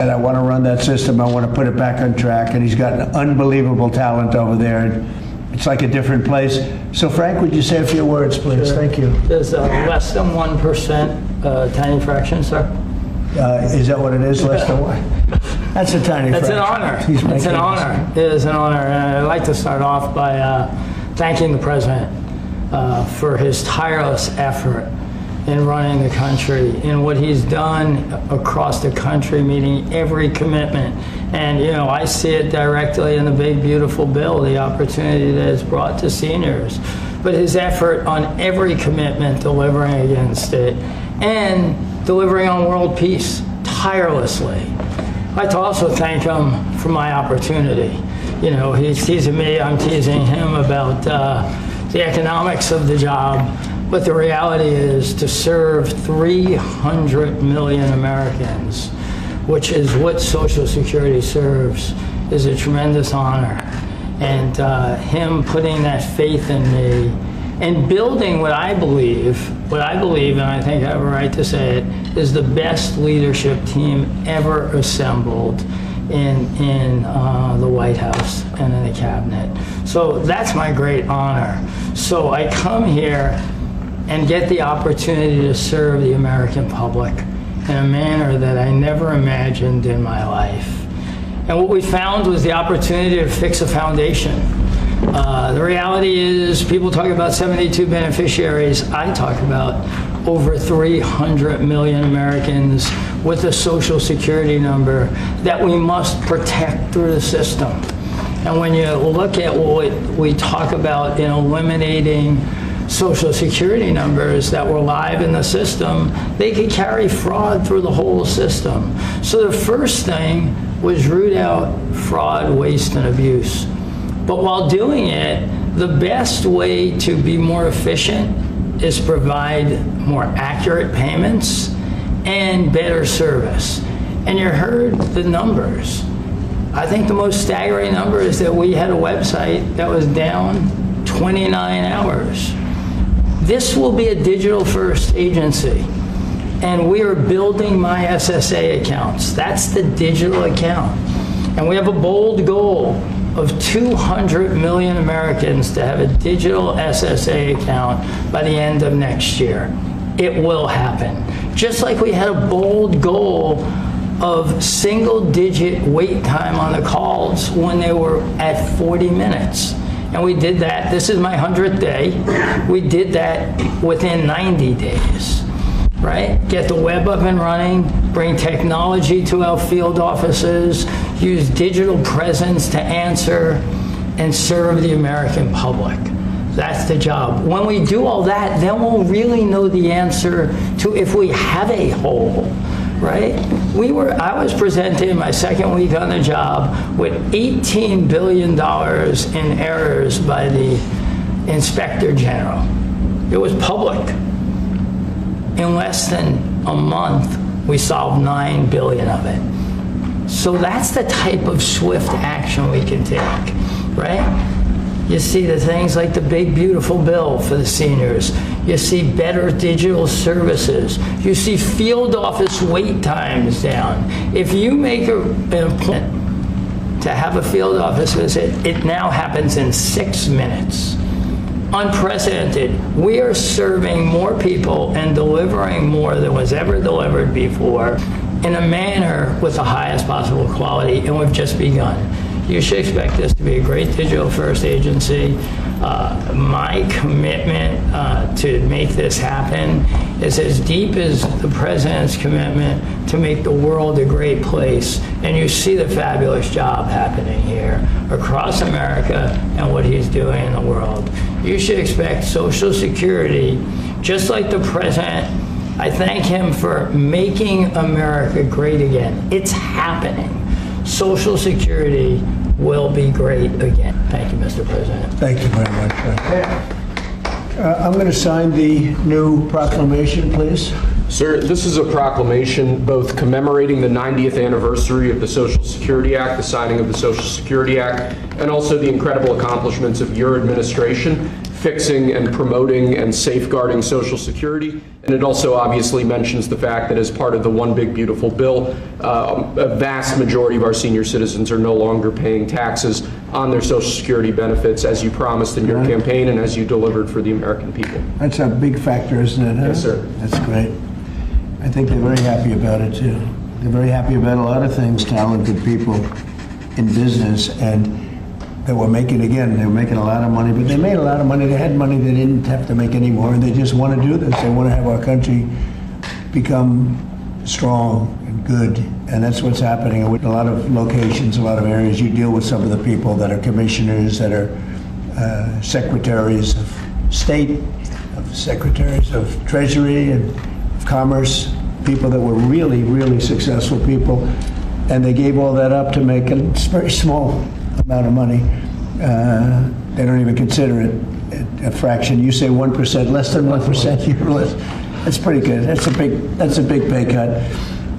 And I want to run that system. I want to put it back on track. And he's got an unbelievable talent over there. It's like a different place. So, Frank, would you say a few words, please? Sure. Thank you. There's less than 1%, tiny fraction, sir. Is that what it is? Less than what? That's a tiny It's fraction. an honor. He's It's an making- honor. It is an honor. And I'd like to start off by thanking the president for his tireless effort in running the country and what he's done across the country, meeting every commitment. And, you know, I see it directly in the big, beautiful bill, the opportunity that it's brought to seniors. But his effort on every commitment, delivering against it, and delivering on world peace tirelessly. I'd like to also thank him for my opportunity. You know, he's teasing me, I'm teasing him about the economics of the job. But the reality is to serve 300 million Americans, which is what Social Security serves, is a tremendous honor. And him putting that faith in me and building what I believe, and I think I have a right to say it, is the best leadership team ever assembled in the White House and in the cabinet. So that's my great honor. So I come here and get the opportunity to serve the American public in a manner that I never imagined in my life. And what we found was the opportunity to fix a foundation. The reality is people talk about 72 beneficiaries. I talk about over 300 million Americans with a Social Security number that we must protect through the system. And when you look at what we talk about in eliminating Social Security numbers that were live in the system, they could carry fraud through the whole system. So the first thing was root out fraud, waste, and abuse. But while doing it, the best way to be more efficient is provide more accurate payments and better service. And you heard the numbers. I think the most staggering number is that we had a website that was down 29 hours. This will be a digital-first agency, and we are building my SSA accounts. That's the digital account. And we have a bold goal of 200 million Americans to have a digital SSA account by the end of next year. It will happen. Just like we had a bold goal of single-digit wait time on the calls when they were at 40 minutes. And we did that. This is my 100th day. We did that within 90 days, right? Get the web up and running, bring technology to our field offices, use digital presence to answer and serve the American public. That's the job. When we do all that, then we'll really know the answer to if we have a hole, right? I was presented my second week on the job with $18 billion in errors by the Inspector General. It was public. In less than a month, we solved 9 billion of it. So that's the type of swift action we can take, right? You see the things like the big, beautiful bill for the seniors. You see better digital services. You see field office wait times down. If you make an appointment to have a field office visit, it now happens in 6 minutes. Unprecedented. We are serving more people and delivering more than was ever delivered before in a manner with the highest possible quality, and we've just begun. You should expect this to be a great digital-first agency. My commitment to make this happen is as deep as the president's commitment to make the world a great place. And you see the fabulous job happening here across America and what he's doing in the world. You should expect Social Security, just like the president. I thank him for making America great again. It's happening. Social Security will be great again. Thank you, Mr. President. Thank you very much. I'm going to sign the new proclamation, please. Sir, this is a proclamation both commemorating the 90th anniversary of the Social Security Act, the signing of the Social Security Act, and also the incredible accomplishments of your administration. fixing and promoting and safeguarding Social Security. And it also obviously mentions the fact that as part of the One Big Beautiful Bill, a vast majority of our senior citizens are no longer paying taxes on their Social Security benefits, as you promised in your campaign and as you delivered for the American people. That's a big factor, isn't it? Huh? Yes, sir. That's great. I think they're very happy about it, too. They're very happy about a lot of things, talented people in business, and they were making a lot of money, but they made a lot of money. They had money they didn't have to make anymore, and they just want to do this. They want to have our country become strong and good, and that's what's happening. With a lot of locations, a lot of areas, you deal with some of the people that are commissioners, that are secretaries of state, secretaries of treasury and of commerce, people that were really, really successful people, and they gave all that up to make a very small amount of money. They don't even consider it a fraction. You say 1%, less than 1%. You're less. That's pretty good. That's a big pay cut.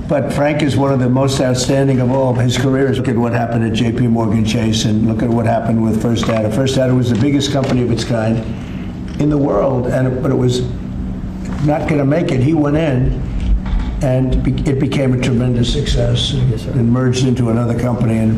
But Frank is one of the most outstanding of all of his careers. Look at what happened at J.P. Morgan Chase, and look at what happened with First Data. First Data was the biggest company of its kind in the world, but it was not going to make it. He went in, and it became a tremendous success, and merged into another company. And